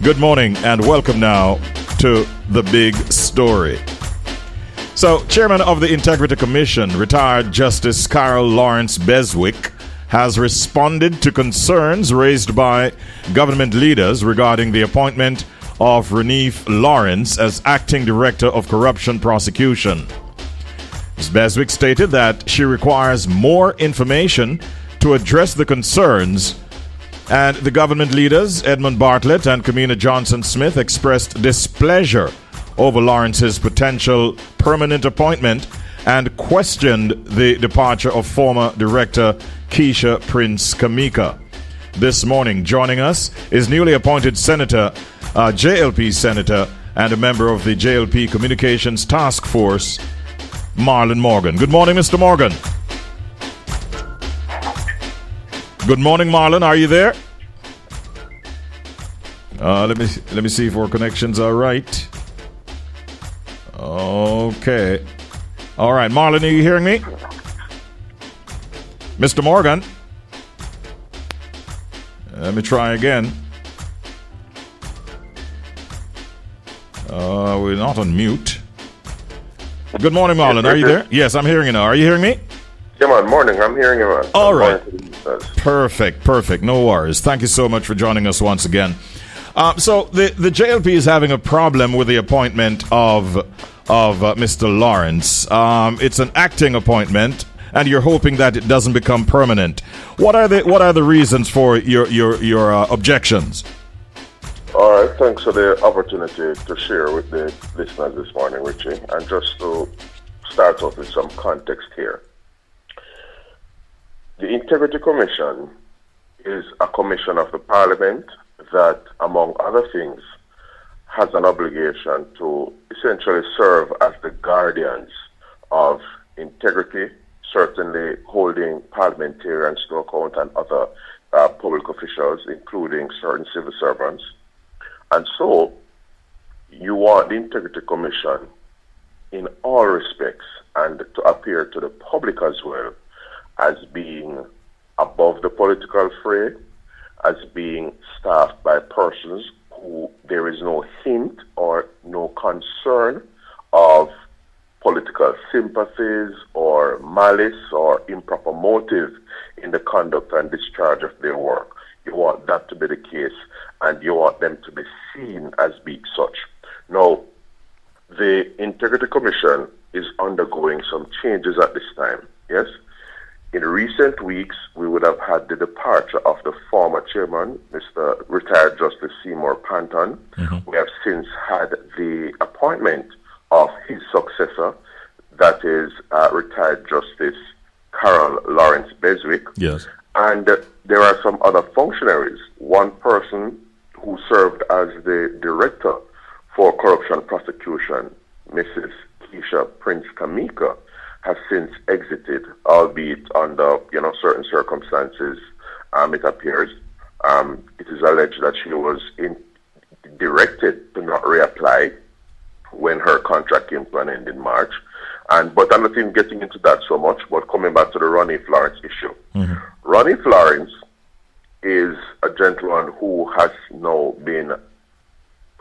Good morning and welcome now to The Big Story. So, Chairman of the Integrity Commission, retired Justice Carol Lawrence Beswick, has responded to concerns raised by government leaders regarding the appointment of Renif Lawrence as Acting Director of Corruption Prosecution. Ms. Beswick stated that she requires more information to address the concerns, and the government leaders, Edmund Bartlett and Kamina Johnson-Smith, expressed displeasure over Lawrence's potential permanent appointment and questioned the departure of former director Keisha Prince Kamika. This morning, joining us is newly appointed Senator, JLP Senator, and a member of the JLP Communications Task Force, Marlon Morgan. Good morning, Mr. Morgan. Good morning, Marlon. Are you there? Let me see if our connections are right. Okay. All right, Marlon, are you hearing me? Mr. Morgan? Let me try again. We're not on mute. Good morning, Marlon. Are you there? Yes, I'm hearing you now. Are you hearing me? Yeah, man. Morning. I'm hearing you, man. All right. Perfect. No worries. Thank you so much for joining us once again. So the JLP is having a problem with the appointment of Mr. Lawrence. It's an acting appointment, and you're hoping that it doesn't become permanent. What are the reasons for your objections? All right. Thanks for the opportunity to share with the listeners this morning, Richie. And just to start off with some context here. The Integrity Commission is a commission of the Parliament that, among other things, has an obligation to essentially serve as the guardians of integrity, certainly holding parliamentarians to account and other public officials, including certain civil servants. And so, you want the Integrity Commission, in all respects, and to appear to the public as well, as being above the political fray, as being staffed by persons who there is no hint or no concern of political sympathies or malice or improper motive in the conduct and discharge of their work. You want that to be the case, and you want them to be seen as being such. Now, the Integrity Commission is undergoing some changes at this time, yes? In recent weeks, we would have had the departure of the former chairman, Mr. Retired Justice Seymour Panton. Mm-hmm. We have since had the appointment of his successor, that is Retired Justice Carol Lawrence Beswick. Yes. And there are some other functionaries. One person who served as the director for corruption prosecution, Mrs. Keisha Prince Kamika, has since exited, albeit under certain circumstances. It appears it is alleged that she was directed to not reapply when her contract came to an end in March. But I'm not even getting into that so much. But coming back to the Renif Lawrence issue, Renif Lawrence is a gentleman who has now been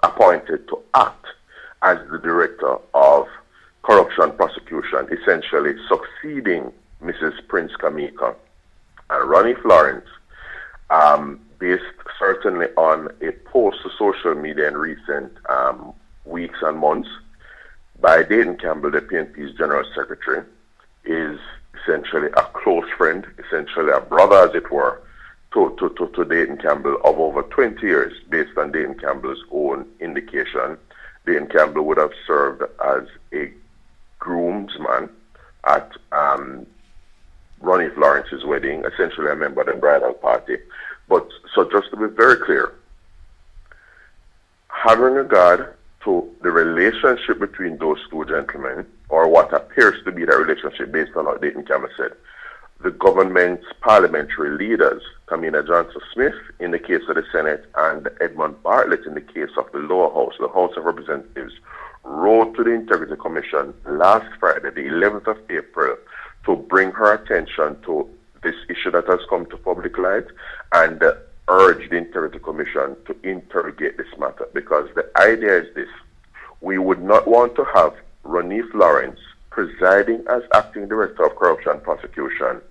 appointed to act as the director of corruption prosecution, essentially succeeding Mrs. Prince Kamika. And Renif Lawrence, based certainly on a post to social media in recent weeks and months by Dayton Campbell, the PNP's General Secretary, is essentially a close friend, essentially a brother, as it were, to Dayton Campbell of over 20 years, based on Dayton Campbell's own indication. Dayton Campbell would have served as a groomsman at Renif Lawrence's wedding, essentially a member of the bridal party. But so just to be very clear, having regard to the relationship between those two gentlemen, or what appears to be the relationship based on what Dayton Campbell said, the government's parliamentary leaders, Kamina Johnson-Smith in the case of the Senate and Edmund Bartlett in the case of the lower house, the House of Representatives, wrote to the Integrity Commission last Friday, the 11th of April, to bring her attention to this issue that has come to public light and urge the Integrity Commission to interrogate this matter. matter, because the idea is this. We would not want to have Ronif Lawrence presiding as acting director of corruption prosecution,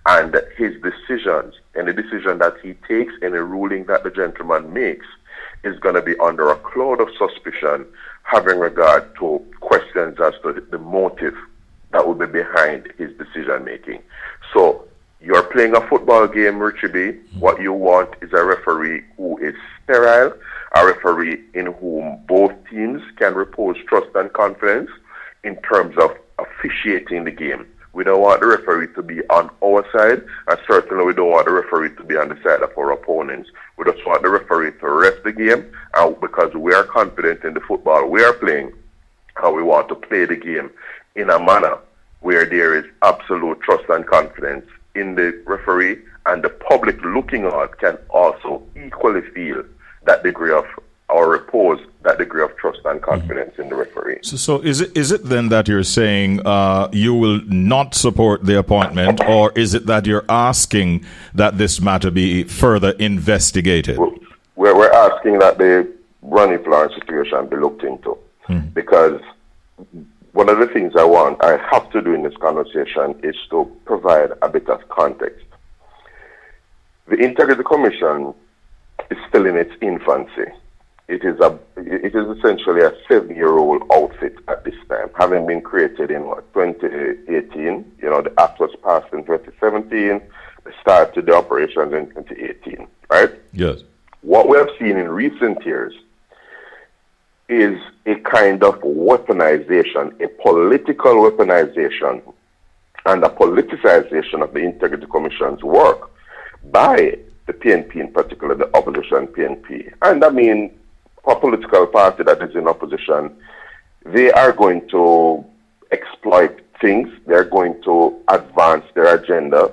and his decisions, any decision that he takes, any ruling that the gentleman makes, is going to be under a cloud of suspicion, having regard to questions as to the motive that would be behind his decision making. So you're playing a football game, Richie B. What you want is a referee who is sterile, a referee in whom both teams can repose trust and confidence in terms of officiating the game. We don't want the referee to be on our side, and certainly we don't want the referee to be on the side of our opponents. We just want the referee to ref the game, because we are confident in the football we are playing, and we want to play the game in a manner where there is absolute trust and confidence in the referee, and the public looking on can also equally feel that degree of, or repose that degree of trust and confidence in the referee. So is it then that you're saying you will not support the appointment, or is it that you're asking that this matter be further investigated? We're asking that the Ronnie Florence situation be looked into, because one of the things I have to do in this conversation is to provide a bit of context. The Integrity Commission is still in its infancy. It is essentially a 7-year-old outfit at this time, having been created in 2018. The act was passed in 2017. They started the operations in 2018, right? Yes. What we have seen in recent years is a kind of weaponization, a political weaponization, and a politicization of the Integrity Commission's work by the PNP, in particular the opposition PNP. And I mean, a political party that is in opposition, they are going to exploit things. They're going to advance their agenda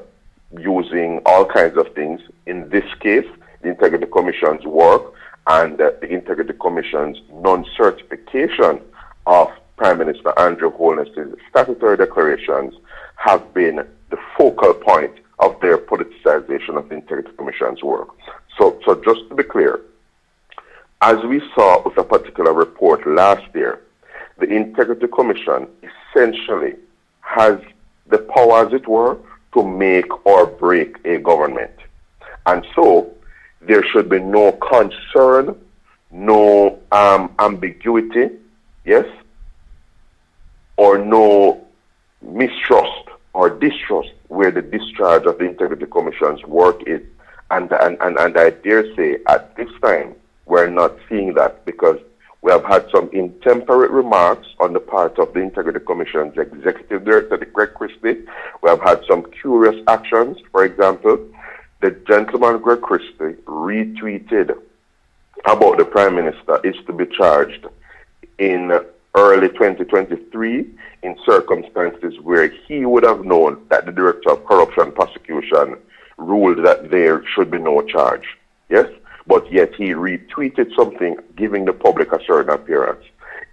using all kinds of things. In this case, the Integrity Commission's work and the Integrity Commission's non-certification of Prime Minister Andrew Holness's statutory declarations have been the focal point of their politicization of the Integrity Commission's work. So just to be clear, as we saw with a particular report last year, the Integrity Commission essentially has the power, as it were, to make or break a government. And so there should be no concern, no ambiguity, yes, or no mistrust or distrust where the discharge of the Integrity Commission's work is. And I dare say at this time, we're not seeing that, because we have had some intemperate remarks on the part of the Integrity Commission's Executive Director, Greg Christie. We have had some curious actions. For example, the gentleman Greg Christie retweeted about the Prime Minister is to be charged in early 2023 in circumstances where he would have known that the Director of Corruption Prosecution ruled that there should be no charge. Yes? But yet he retweeted something giving the public a certain appearance.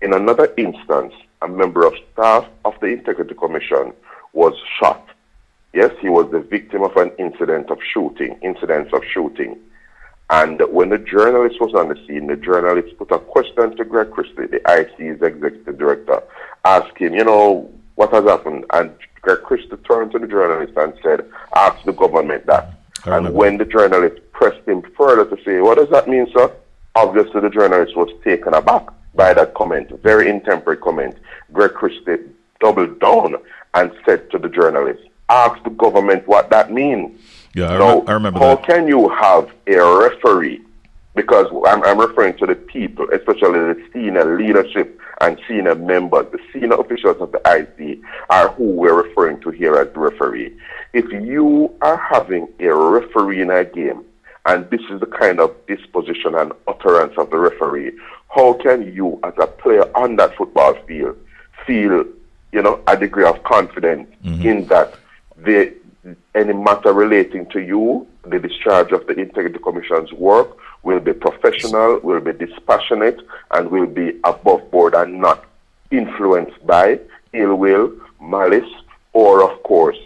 In another instance, a member of staff of the Integrity Commission was shot. Yes, he was the victim of an incidents of shooting. And when the journalist was on the scene, the journalist put a question to Greg Christie, the IC's Executive Director, asked him, what has happened? And Greg Christie turned to the journalist and said, ask the government that. And when the journalist pressed him further to say, what does that mean, sir? Obviously, the journalist was taken aback by that comment, very intemperate comment. Greg Christie doubled down and said to the journalist, ask the government what that means. Yeah, I remember how that. can you have a referee, because I'm referring to the people, especially the senior leadership and senior members, the senior officials of the IC are who we're referring to here as the referee. If you are having a referee in a game, and this is the kind of disposition and utterance of the referee, how can you as a player on that football field feel, a degree of confidence in that any matter relating to you, the discharge of the Integrity Commission's work, will be professional, will be dispassionate, and will be above board and not influenced by ill will, malice, or, of course,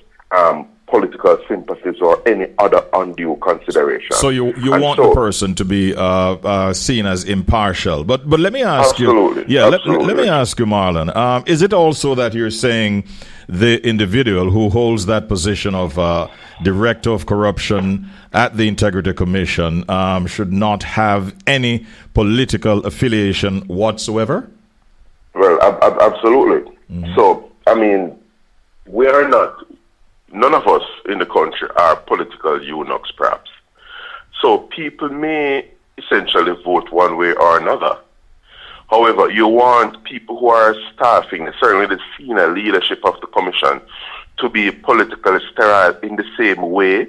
political sympathies or any other undue consideration. So you want the person to be seen as impartial. But let me ask absolutely, you. Yeah, absolutely. Let me ask you, Marlon. Is it also that you're saying the individual who holds that position of director of corruption at the Integrity Commission should not have any political affiliation whatsoever? Well, absolutely. Mm-hmm. So, I mean, none of us in the country are political eunuchs, perhaps. So people may essentially vote one way or another. However, you want people who are staffing, certainly the senior leadership of the commission, to be politically sterile in the same way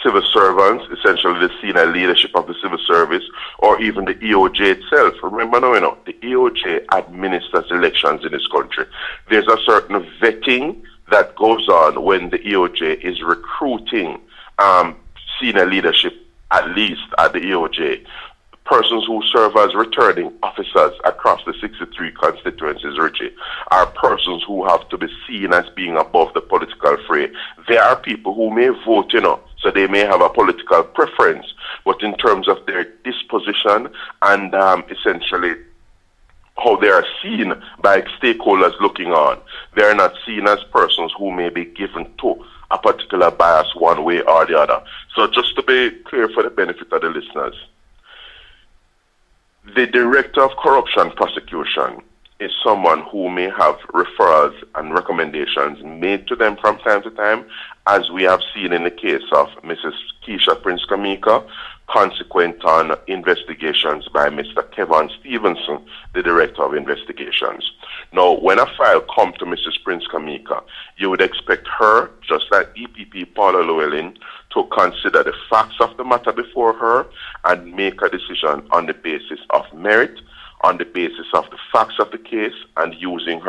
civil servants, essentially the senior leadership of the civil service, or even the EOJ itself. Remember now, the EOJ administers elections in this country. There's a certain vetting that goes on when the EOJ is recruiting senior leadership, at least at the EOJ. Persons who serve as returning officers across the 63 constituencies, Richie, are persons who have to be seen as being above the political fray. There are people who may vote, so they may have a political preference, but in terms of their disposition and essentially how they are seen by stakeholders looking on, they are not seen as persons who may be given to a particular bias one way or the other. So just to be clear for the benefit of the listeners, the Director of Corruption Prosecution is someone who may have referrals and recommendations made to them from time to time, as we have seen in the case of Mrs. Keisha Prince Kamika, consequent on investigations by Mr. Kevin Stevenson, the Director of Investigations. Now, when a file comes to Mrs. Prince Kamika, you would expect her, just like EPP Paula Llewellyn, to consider the facts of the matter before her and make a decision on the basis of merit, on the basis of the facts of the case, and using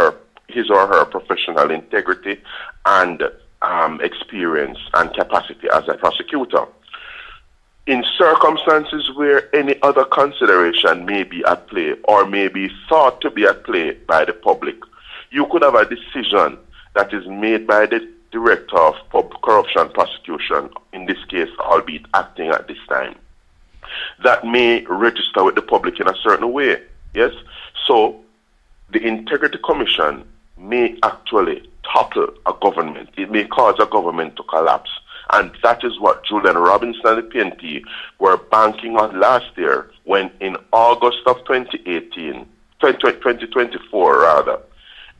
his or her professional integrity and experience and capacity as a prosecutor. In circumstances where any other consideration may be at play or may be thought to be at play by the public, you could have a decision that is made by the Director of Corruption Prosecution, in this case, albeit acting at this time, that may register with the public in a certain way. Yes? So the Integrity Commission may actually topple a government. It may cause a government to collapse. And that is what Julian Robinson and the PNP were banking on last year when in August of 2024 rather,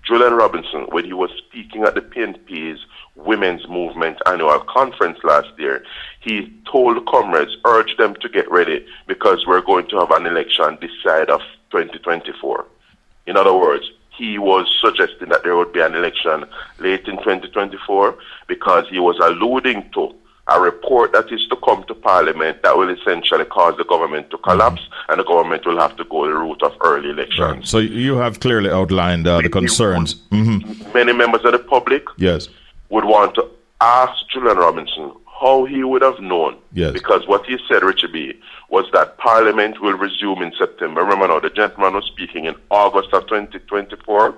Julian Robinson, when he was speaking at the PNP's Women's Movement annual conference last year, he told comrades, urged them to get ready because we're going to have an election this side of 2024. In other words, he was suggesting that there would be an election late in 2024 because he was alluding to a report that is to come to Parliament that will essentially cause the government to collapse, and the government will have to go the route of early elections. Right. So you have clearly outlined the concerns. Many members of the public would want to ask Julian Robinson how he would have known. Yes. Because what he said, Richard B., was that Parliament will resume in September. Remember now, the gentleman was speaking in August of 2024.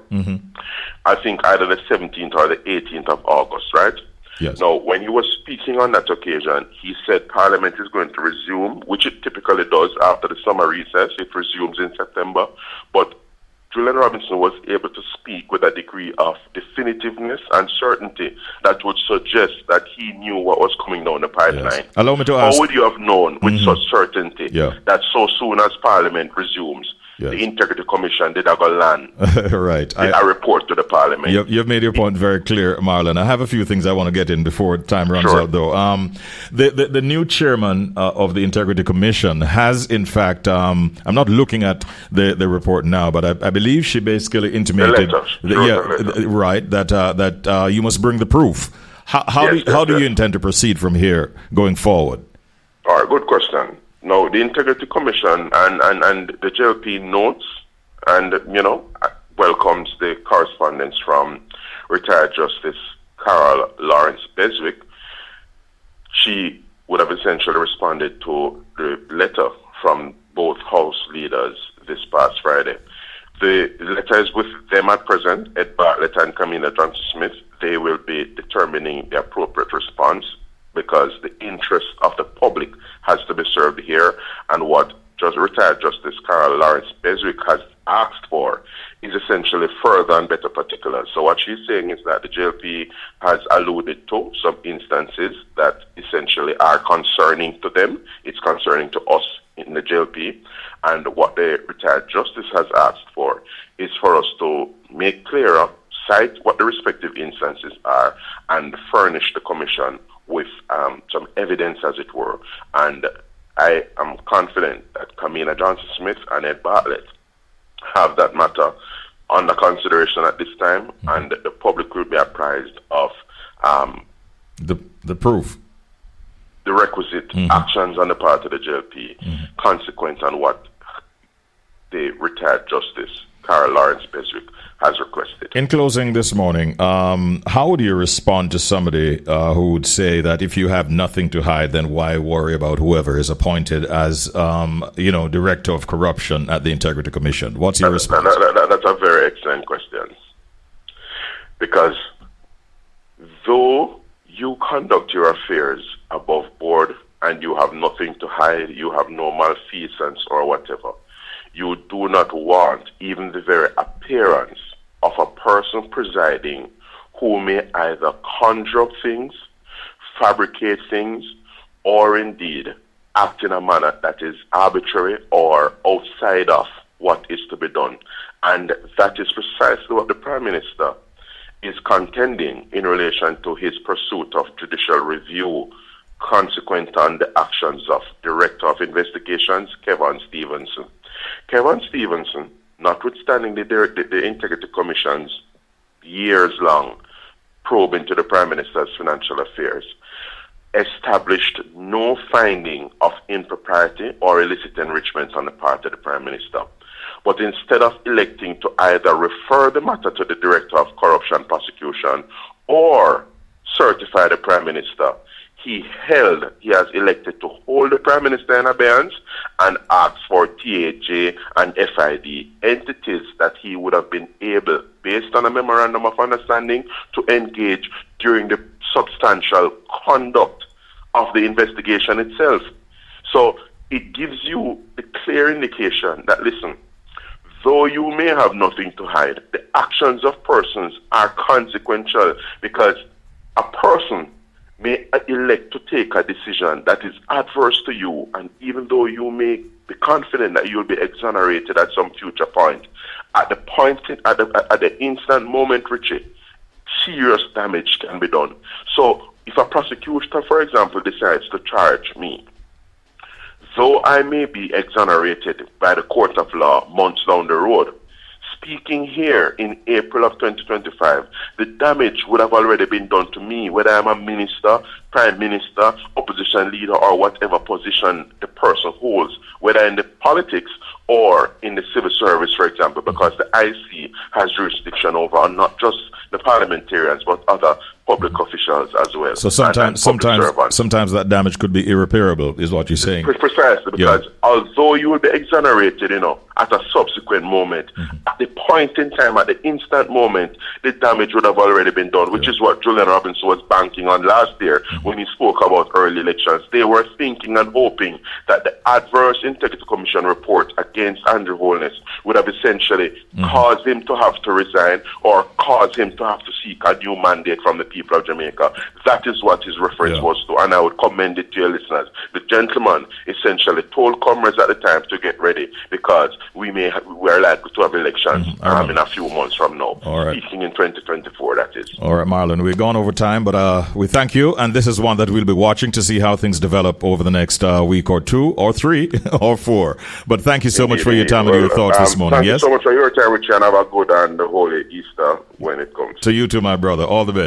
I think either the 17th or the 18th of August, right? Yes. Now, when he was speaking on that occasion, he said Parliament is going to resume, which it typically does after the summer recess. It resumes in September. But Julian Robinson was able to speak with a degree of definitiveness and certainty that would suggest that he knew what was coming down the pipeline. Yes. Allow me to ask. How would you have known with such certainty that so soon as Parliament resumes, the Integrity Commission did have a land. Right. I report to the Parliament. You've made your point very clear, Marlon. I have a few things I want to get in before time runs out, though. The new chairman of the Integrity Commission has, in fact, I'm not looking at the report now, but I believe she basically intimated, that you must bring the proof. How do you intend to proceed from here going forward? All right, good question. Now, the Integrity Commission and the JLP notes and, welcomes the correspondence from retired Justice Carol Lawrence Beswick. She would have essentially responded to the letter from both House leaders this past Friday. The letter is with them at present, Ed Bartlett and Camilla Johnson-Smith. they will be determining the appropriate response, because the interest of the public has to be served here. And what retired Justice Carol Lawrence Beswick has asked for is essentially further and better particulars. So what she's saying is that the JLP has alluded to some instances that essentially are concerning to them. It's concerning to us in the JLP. And what the retired justice has asked for is for us to make clearer, cite what the respective instances are, and furnish the commission with some evidence, as it were. And I am confident that Kamina Johnson-Smith and Ed Bartlett have that matter under consideration at this time, and the public will be apprised of the proof, the requisite actions on the part of the JLP, consequent on what the retired Justice Carol Lawrence Beswick has requested. In closing this morning, how would you respond to somebody who would say that if you have nothing to hide, then why worry about whoever is appointed as, director of corruption at the Integrity Commission? What's your response? That's a very excellent question. Because though you conduct your affairs above board and you have nothing to hide, you have no malfeasance or whatever, you do not want even the very appearance of a person presiding who may either conjure up things, fabricate things, or indeed act in a manner that is arbitrary or outside of what is to be done. And that is precisely what the Prime Minister is contending in relation to his pursuit of judicial review consequent on the actions of Director of Investigations, Kevin Stevenson. Kevin Stevenson, notwithstanding the Integrity Commission's years-long probe into the Prime Minister's financial affairs, established no finding of impropriety or illicit enrichment on the part of the Prime Minister. But instead of electing to either refer the matter to the Director of Corruption Prosecution or certify the Prime Minister, he has elected to hold the Prime Minister in abeyance and ask for TAJ and FID, entities that he would have been able, based on a memorandum of understanding, to engage during the substantial conduct of the investigation itself. So it gives you a clear indication that, listen, though you may have nothing to hide, the actions of persons are consequential, because a person may elect to take a decision that is adverse to you, and even though you may be confident that you'll be exonerated at some future point, at the instant moment, Richie, serious damage can be done. So if a prosecutor, for example, decides to charge me, though I may be exonerated by the court of law months down the road, speaking here in April of 2025, the damage would have already been done to me, whether I'm a minister, prime minister, opposition leader, or whatever position the person holds, whether in the politics or in the civil service, for example, because the IC has jurisdiction over not just the parliamentarians, but other public officials as well. So sometimes that damage could be irreparable, is what you're saying. Precisely, because although you will be exonerated, at a subsequent moment, at the point in time, at the instant moment, the damage would have already been done, which is what Julian Robinson was banking on last year when he spoke about early elections. They were thinking and hoping that the adverse Integrity Commission report against Andrew Holness would have essentially caused him to have to resign or caused him to have to seek a new mandate from the people of Jamaica. That is what his reference was to, and I would commend it to your listeners. The gentleman essentially told comrades at the time to get ready, because we're likely to have elections in a few months from now. All right. Speaking in 2024, that is. All right, Marlon, we've gone over time, but we thank you, and this is one that we'll be watching to see how things develop over the next week or two or three or four. But thank you so much for your time and your thoughts this morning. Thank you so much for your time, Richie, and have a good and holy Easter when it comes. To you too, my brother. All the best.